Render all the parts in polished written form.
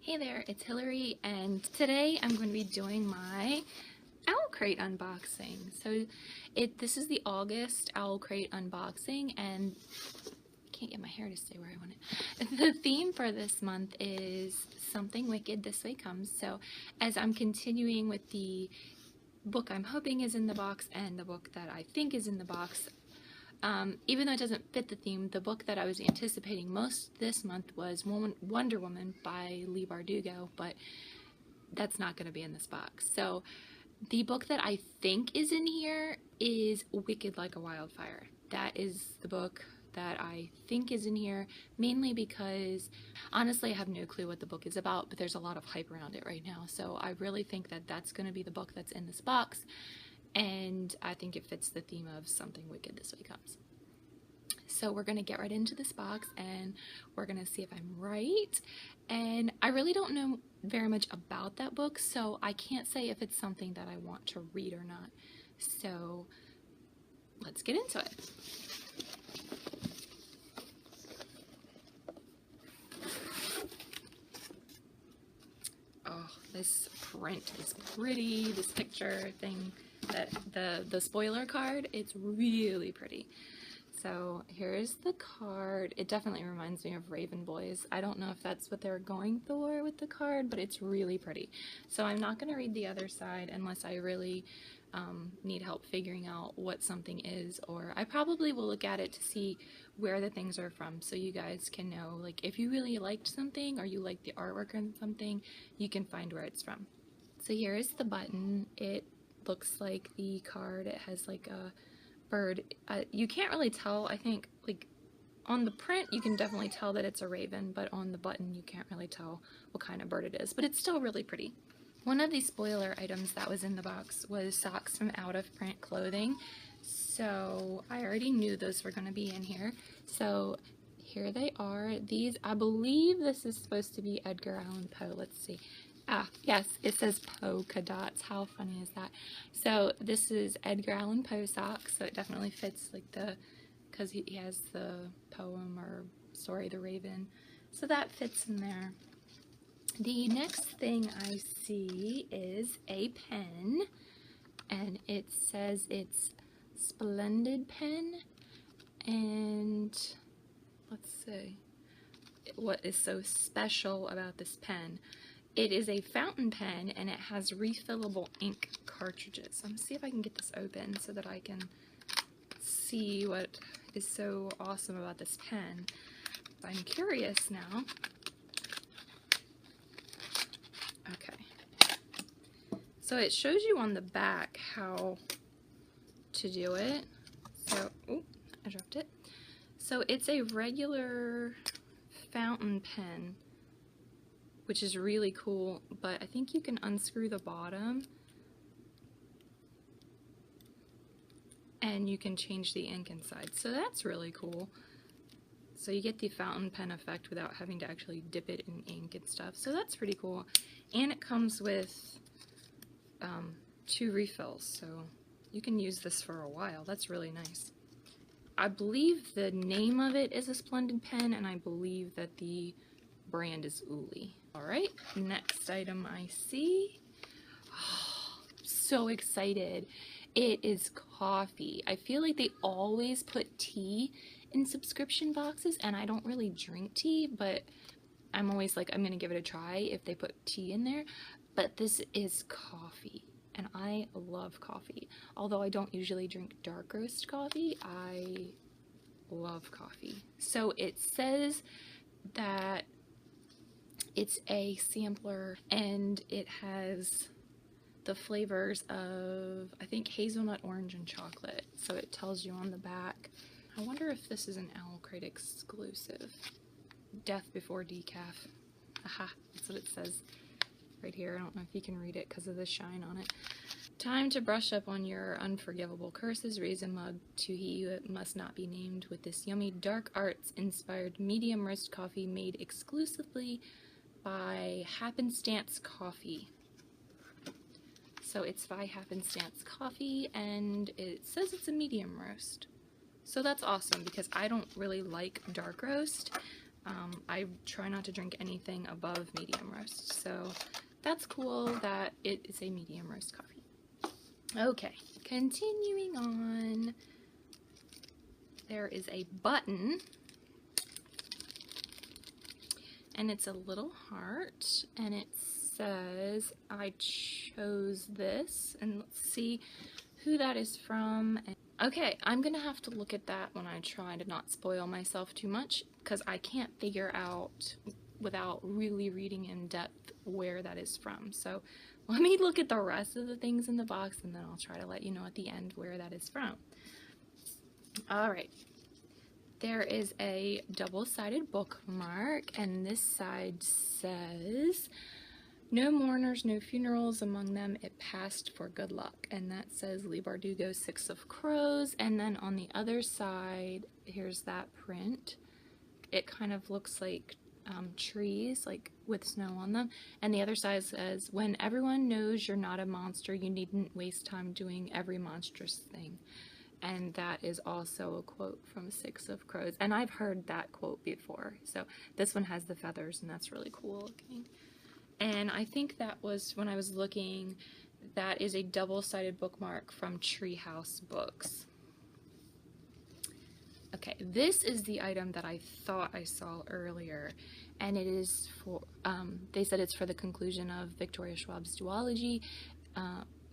Hey there, it's Hillary, and today I'm going to be doing my Owlcrate unboxing. So this is the August Owlcrate unboxing, and I can't get my hair to stay where I want it. The theme for this month is Something Wicked This Way Comes. So as I'm continuing with the book I'm hoping is in the box and the book that I think is in the box, even though it doesn't fit the theme, the book that I was anticipating most this month was Wonder Woman by Leigh Bardugo, but that's not going to be in this box. So the book that I think is in here is Wicked Like a Wildfire. That is the book that I think is in here, mainly because honestly I have no clue what the book is about, but there's a lot of hype around it right now. So I really think that that's going to be the book that's in this box. And I think it fits the theme of Something Wicked This Way Comes. So we're going to get right into this box and we're going to see if I'm right. And I really don't know very much about that book, so I can't say if it's something that I want to read or not. So let's get into it. Oh, this print is pretty. This picture thing, that the spoiler card, it's really pretty. So here's the card. It definitely reminds me of Raven Boys. I don't know if that's what they're going for with the card, but it's really pretty. So I'm not going to read the other side unless I really need help figuring out what something is, or I probably will look at it to see where the things are from, so you guys can know, like, if you really liked something or you like the artwork or something, you can find where it's from. So here is the button. It looks like the card. It has like a bird. You can't really tell, I think, like on the print you can definitely tell that it's a raven, but on the button you can't really tell what kind of bird it is, but it's still really pretty. One of the spoiler items that was in the box was socks from Out of Print Clothing, so I already knew those were going to be in here. So here they are. These, I believe this is supposed to be Edgar Allan Poe. Let's see. Ah, yes, it says polka dots. How funny is that? So this is Edgar Allan Poe socks, so it definitely fits, like, because he has the poem or story, The Raven, so that fits in there. The next thing I see is a pen, and it says it's Splendid Pen, and let's see what is so special about this pen. It is a fountain pen, and it has refillable ink cartridges. I'm going to see if I can get this open so that I can see what is so awesome about this pen. I'm curious now. Okay. So it shows you on the back how to do it. So, oh, I dropped it. So it's a regular fountain pen, which is really cool, but I think you can unscrew the bottom and you can change the ink inside. So that's really cool. So you get the fountain pen effect without having to actually dip it in ink and stuff. So that's pretty cool. And it comes with 2 refills, so you can use this for a while. That's really nice. I believe the name of it is a Splendid Pen, and I believe that the brand is Uli. Alright, next item I see. Oh, so excited. It is coffee. I feel like they always put tea in subscription boxes, and I don't really drink tea, but I'm always like, I'm gonna give it a try if they put tea in there. But this is coffee, and I love coffee. Although I don't usually drink dark roast coffee, I love coffee. So it says that it's a sampler, and it has the flavors of, I think, hazelnut, orange, and chocolate. So it tells you on the back. I wonder if this is an Owlcrate exclusive. Death before decaf. Aha, that's what it says right here. I don't know if you can read it because of the shine on it. Time to brush up on your unforgivable curses. Raise a mug to he who must not be named with this yummy dark arts inspired medium roast coffee made exclusively by Happenstance Coffee. So it's by Happenstance Coffee, and it says it's a medium roast. So that's awesome because I don't really like dark roast, I try not to drink anything above medium roast, so that's cool that it is a medium roast coffee. Okay, continuing on, there is a button, and it's a little heart, and it says, I chose this, and let's see who that is from. Okay, I'm gonna have to look at that when I try to not spoil myself too much, because I can't figure out without really reading in depth where that is from. So let me look at the rest of the things in the box, and then I'll try to let you know at the end where that is from. Alright, there is a double-sided bookmark, and this side says, no mourners, no funerals, among them it passed for good luck. And that says Leigh Bardugo's Six of Crows. And then on the other side, here's that print. It kind of looks like trees, like with snow on them. And the other side says, when everyone knows you're not a monster, you needn't waste time doing every monstrous thing. And that is also a quote from Six of Crows. And I've heard that quote before. So this one has the feathers, and that's really cool looking. And I think that was, when I was looking, that is a double-sided bookmark from Treehouse Books. Okay, this is the item that I thought I saw earlier, and it is for, they said it's for the conclusion of Victoria Schwab's duology,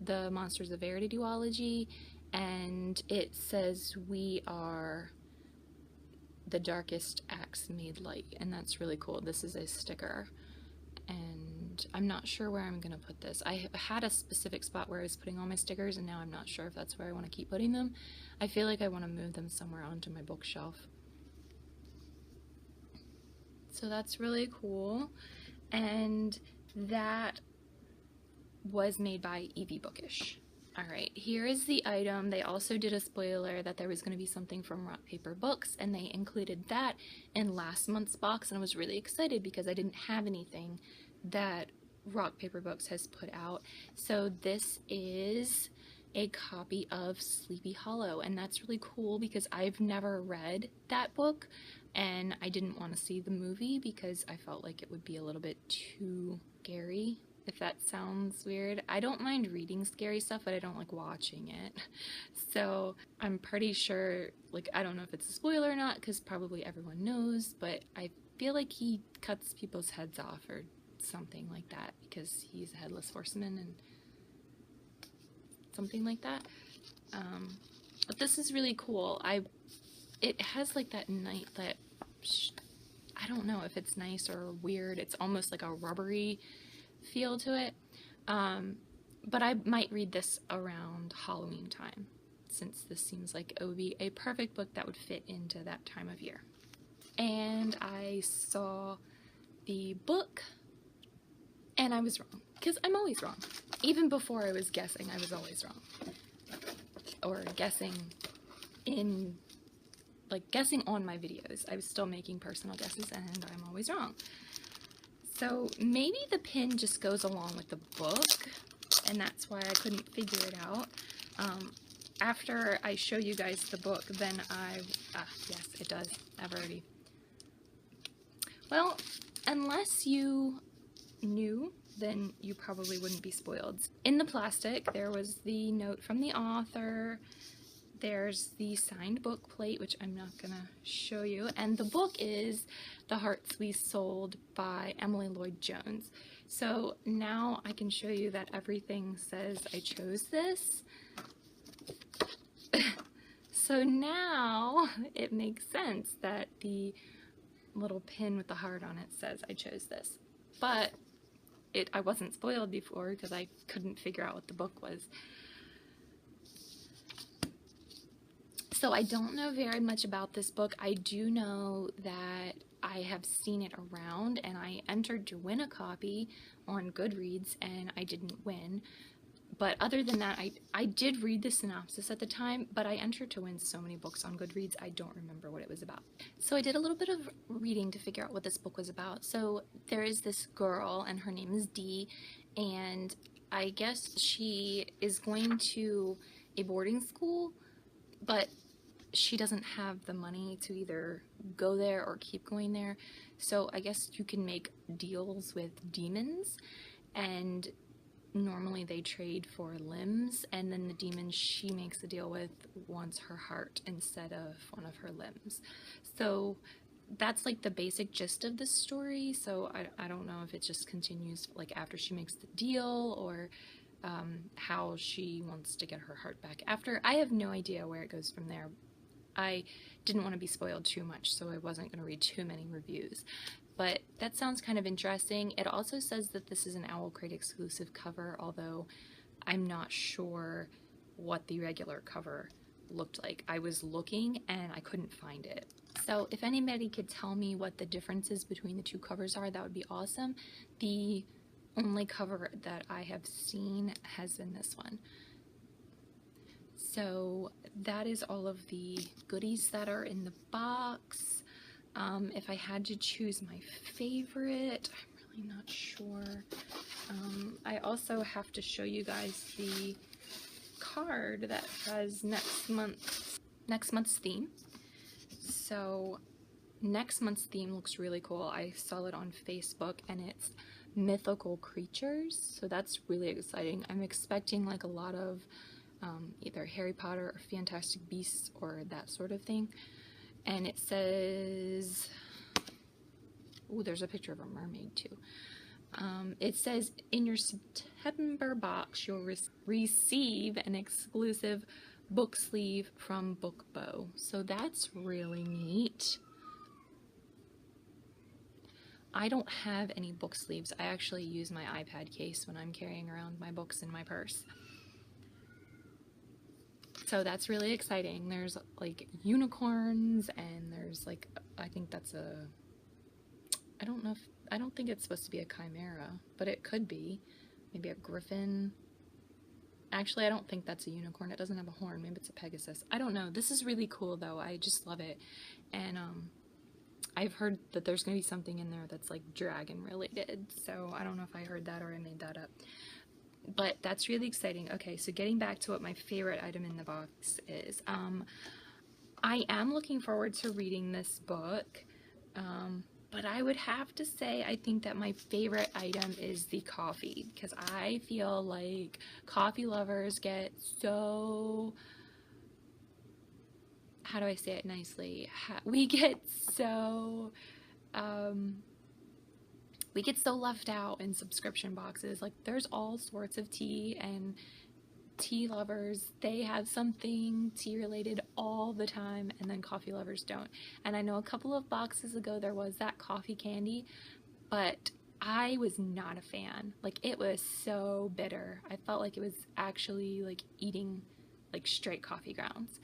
the Monsters of Verity duology, and it says, we are the darkest acts made light, and that's really cool. This is a sticker. And I'm not sure where I'm going to put this. I had a specific spot where I was putting all my stickers, and now I'm not sure if that's where I want to keep putting them. I feel like I want to move them somewhere onto my bookshelf. So that's really cool. And that was made by Evie Bookish. Alright, here is the item. They also did a spoiler that there was going to be something from Rock Paper Books, and they included that in last month's box, and I was really excited because I didn't have anything that Rock Paper Books has put out. So this is a copy of Sleepy Hollow, and that's really cool because I've never read that book, and I didn't want to see the movie because I felt like it would be a little bit too scary. If that sounds weird. I don't mind reading scary stuff, but I don't like watching it. So I'm pretty sure, like, I don't know if it's a spoiler or not, because probably everyone knows, but I feel like he cuts people's heads off or something like that, because he's a headless horseman and something like that. But this is really cool. It has like that I don't know if it's nice or weird. It's almost like a rubbery feel to it, but I might read this around Halloween time, since this seems like it would be a perfect book that would fit into that time of year. And I saw the book, and I was wrong, because I'm always wrong. Even before I was guessing, I was always wrong. Or guessing on my videos. I was still making personal guesses, and I'm always wrong. So maybe the pin just goes along with the book, and that's why I couldn't figure it out. After I show you guys the book, then yes, it does. I've already. Well, unless you knew, then you probably wouldn't be spoiled. In the plastic, there was the note from the author. There's the signed book plate, which I'm not gonna show you, and the book is The Hearts We Sold by Emily Lloyd Jones. So now I can show you that everything says I chose this. So now it makes sense that the little pin with the heart on it says I chose this. But I wasn't spoiled before because I couldn't figure out what the book was. So I don't know very much about this book. I do know that I have seen it around, and I entered to win a copy on Goodreads, and I didn't win. But other than that, I did read the synopsis at the time, but I entered to win so many books on Goodreads, I don't remember what it was about. So I did a little bit of reading to figure out what this book was about. So there is this girl, and her name is Dee, and I guess she is going to a boarding school, but she doesn't have the money to either go there or keep going there. So I guess you can make deals with demons, and normally they trade for limbs, and then the demon she makes a deal with wants her heart instead of one of her limbs. So that's like the basic gist of the story. So I don't know if it just continues like after she makes the deal, or how she wants to get her heart back after. I have no idea where it goes from there. I didn't want to be spoiled too much, so I wasn't going to read too many reviews. But that sounds kind of interesting. It also says that this is an Owlcrate exclusive cover, although I'm not sure what the regular cover looked like. I was looking and I couldn't find it. So if anybody could tell me what the differences between the two covers are, that would be awesome. The only cover that I have seen has been this one. So that is all of the goodies that are in the box. If I had to choose my favorite, I'm really not sure. I also have to show you guys the card that has next month's theme. So next month's theme looks really cool. I saw it on Facebook and it's mythical creatures, so that's really exciting. I'm expecting like a lot of either Harry Potter or Fantastic Beasts or that sort of thing. And it says, oh, there's a picture of a mermaid too. It says, in your September box, you'll receive an exclusive book sleeve from Bookbow. So that's really neat. I don't have any book sleeves. I actually use my iPad case when I'm carrying around my books in my purse. So that's really exciting. There's like unicorns, and there's like, I think that's a, I don't think it's supposed to be a chimera, but it could be. Maybe a griffin. Actually, I don't think that's a unicorn. It doesn't have a horn. Maybe it's a pegasus. I don't know. This is really cool though. I just love it. And I've heard that there's going to be something in there that's like dragon related. So I don't know if I heard that or I made that up. But that's really exciting. Okay, so getting back to what my favorite item in the box is. I am looking forward to reading this book. But I would have to say I think that my favorite item is the coffee, because I feel like coffee lovers get so, how do I say it nicely? We get so left out in subscription boxes. Like there's all sorts of tea, and tea lovers, they have something tea related all the time, and then coffee lovers don't. And I know a couple of boxes ago there was that coffee candy, but I was not a fan. Like it was so bitter. I felt like it was actually like eating like straight coffee grounds.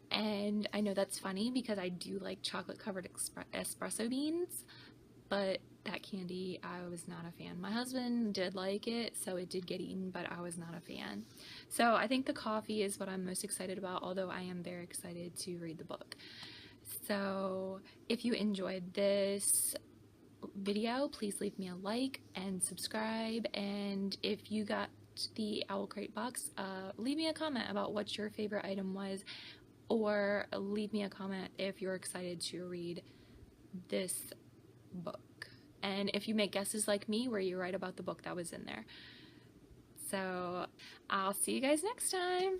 And I know that's funny because I do like chocolate covered espresso beans, but that candy, I was not a fan. My husband did like it, so it did get eaten, but I was not a fan. So I think the coffee is what I'm most excited about, although I am very excited to read the book. So if you enjoyed this video, please leave me a like and subscribe. And if you got the Owlcrate box, leave me a comment about what your favorite item was, or leave me a comment if you're excited to read this book. And if you make guesses like me where you write about the book that was in there. So I'll see you guys next time.